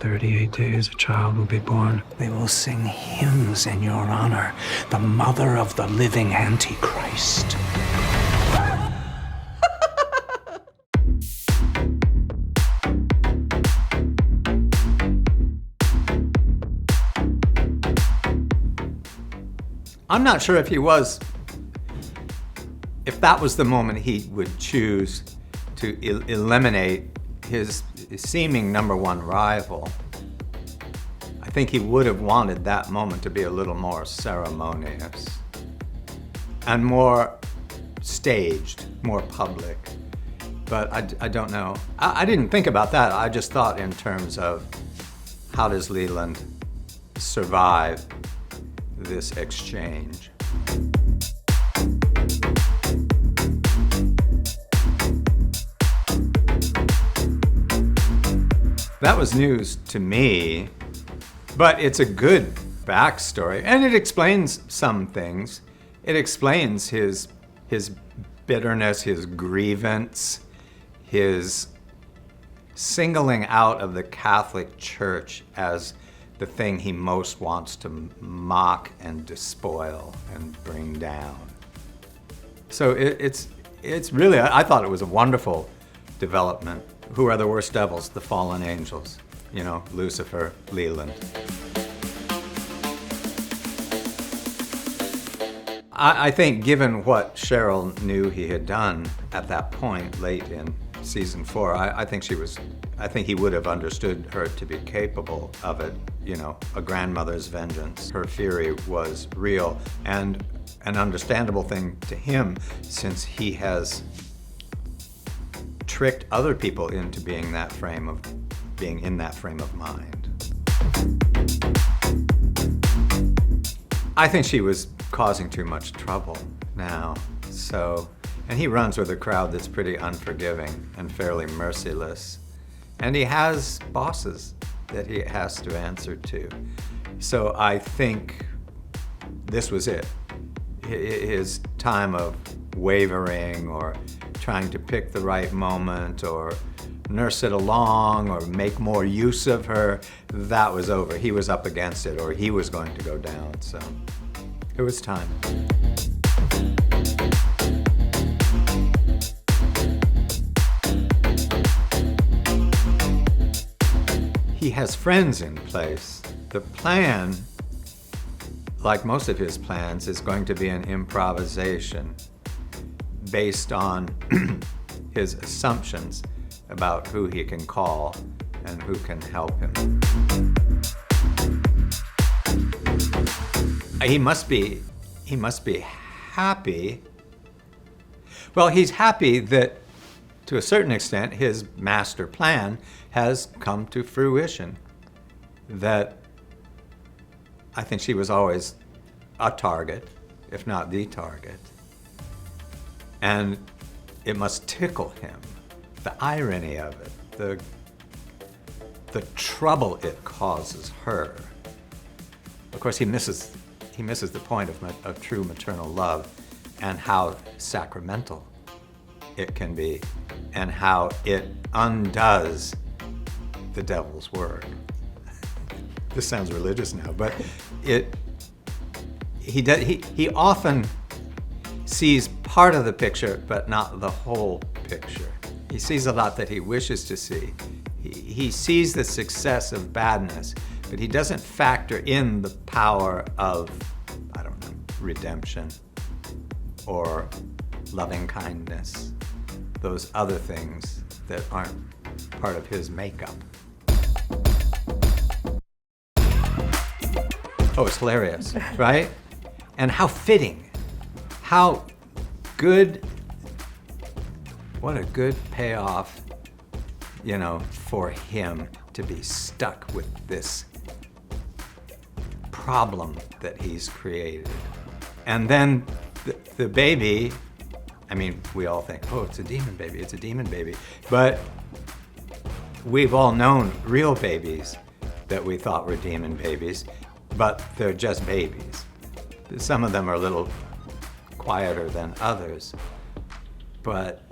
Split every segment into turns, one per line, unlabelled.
38 days, a child will be born.
They will sing hymns in your honor, the mother of the living Antichrist.
I'm not sure if that was the moment he would choose to eliminate his seeming number one rival. I think he would have wanted that moment to be a little more ceremonious and more staged, more public. But I don't know. I didn't think about that. I just thought in terms of how does Leland survive this exchange. That was news to me, but it's a good backstory, and it explains some things. It explains his bitterness, his grievance, his singling out of the Catholic Church as the thing he most wants to mock and despoil and bring down. So it's really, I thought it was a wonderful development. Who are the worst devils? The fallen angels. You know, Lucifer, Leland. I think given what Cheryl knew he had done at that point late in season 4, I think he would have understood her to be capable of it, you know, a grandmother's vengeance. Her fury was real and an understandable thing to him since he has tricked other people into being in that frame of mind. I think she was causing too much trouble now, and he runs with a crowd that's pretty unforgiving and fairly merciless. And he has bosses that he has to answer to. So I think this was it. His time of wavering or trying to pick the right moment or nurse it along or make more use of her, that was over. He was up against it, or he was going to go down, so it was time. He has friends in place. The plan, like most of his plans, is going to be an improvisation based on his assumptions about who he can call and who can help him. He must be happy. Well, he's happy that, to a certain extent, his master plan has come to fruition. That I think she was always a target, if not the target. And it must tickle him, the irony of it, the trouble it causes her. Of course, he misses the point of true maternal love and how sacramental it can be and how it undoes the devil's work. This sounds religious now, but he often sees part of the picture, but not the whole picture. He sees a lot that he wishes to see. He sees the success of badness, but he doesn't factor in the power of, I don't know, redemption or loving kindness, those other things that aren't part of his makeup. Oh, it's hilarious, right? And how fitting, how good, what a good payoff, you know, for him to be stuck with this problem that he's created. And then the baby, I mean, we all think, oh, it's a demon baby, it's a demon baby. But we've all known real babies that we thought were demon babies, but they're just babies. Some of them are a little quieter than others. But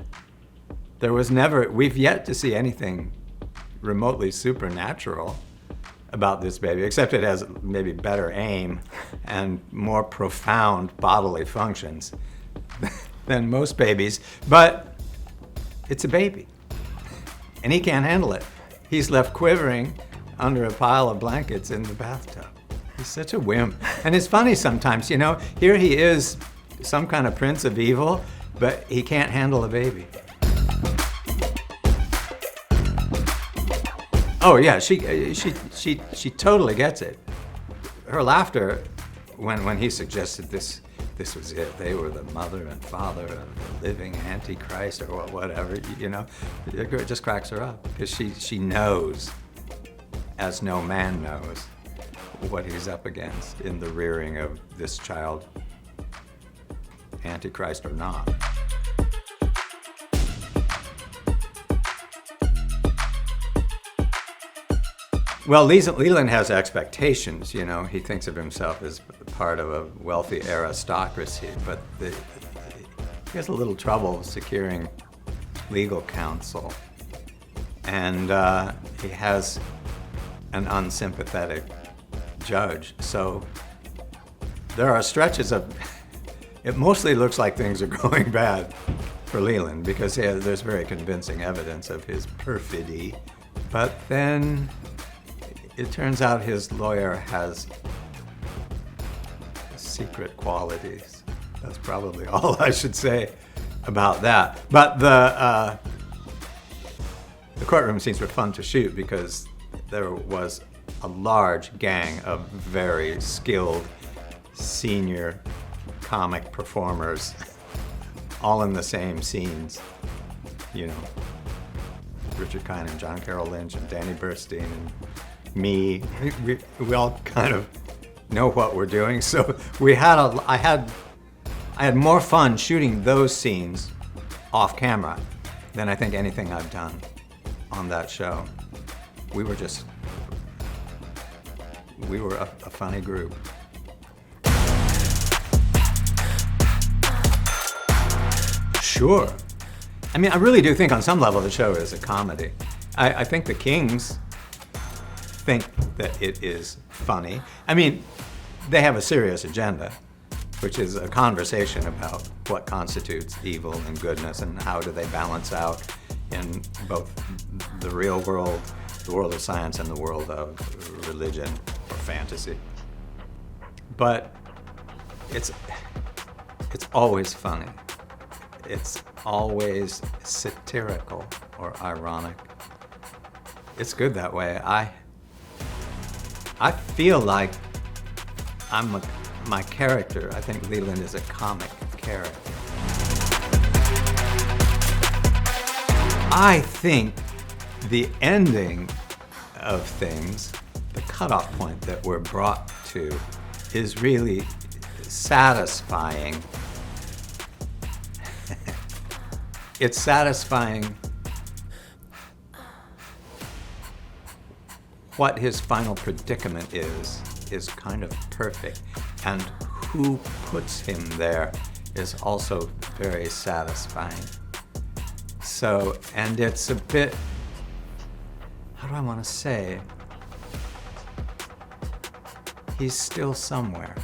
we've yet to see anything remotely supernatural about this baby, except it has maybe better aim and more profound bodily functions than most babies. But it's a baby, and he can't handle it. He's left quivering under a pile of blankets in the bathtub. He's such a wimp. And it's funny sometimes, you know, here he is, some kind of prince of evil, but he can't handle a baby. Oh yeah, she totally gets it. Her laughter when he suggested this was it. They were the mother and father of the living Antichrist or whatever, you know. It just cracks her up because she knows, as no man knows, what he's up against in the rearing of this child, Antichrist or not. Well, Leland has expectations, you know. He thinks of himself as part of a wealthy aristocracy, but he has a little trouble securing legal counsel. And he has an unsympathetic judge. So there are stretches of, it mostly looks like things are going bad for Leland because there's very convincing evidence of his perfidy. But then it turns out his lawyer has secret qualities. That's probably all I should say about that. But the courtroom scenes were fun to shoot because there was a large gang of very skilled senior comic performers all in the same scenes, you know. Richard Kind and John Carroll Lynch and Danny Burstein and me, we all kind of know what we're doing. So I had more fun shooting those scenes off camera than I think anything I've done on that show. We were a funny group. Sure. I mean, I really do think on some level the show is a comedy. I think the Kings think that it is funny. I mean, they have a serious agenda, which is a conversation about what constitutes evil and goodness and how do they balance out in both the real world, the world of science, and the world of religion or fantasy. But it's always funny. It's always satirical or ironic. It's good that way. I feel like my character. I think Leland is a comic character. I think the ending of things, the cutoff point that we're brought to, is really satisfying. It's satisfying what his final predicament is kind of perfect, and who puts him there is also very satisfying. So, and it's a bit, how do I want to say? He's still somewhere.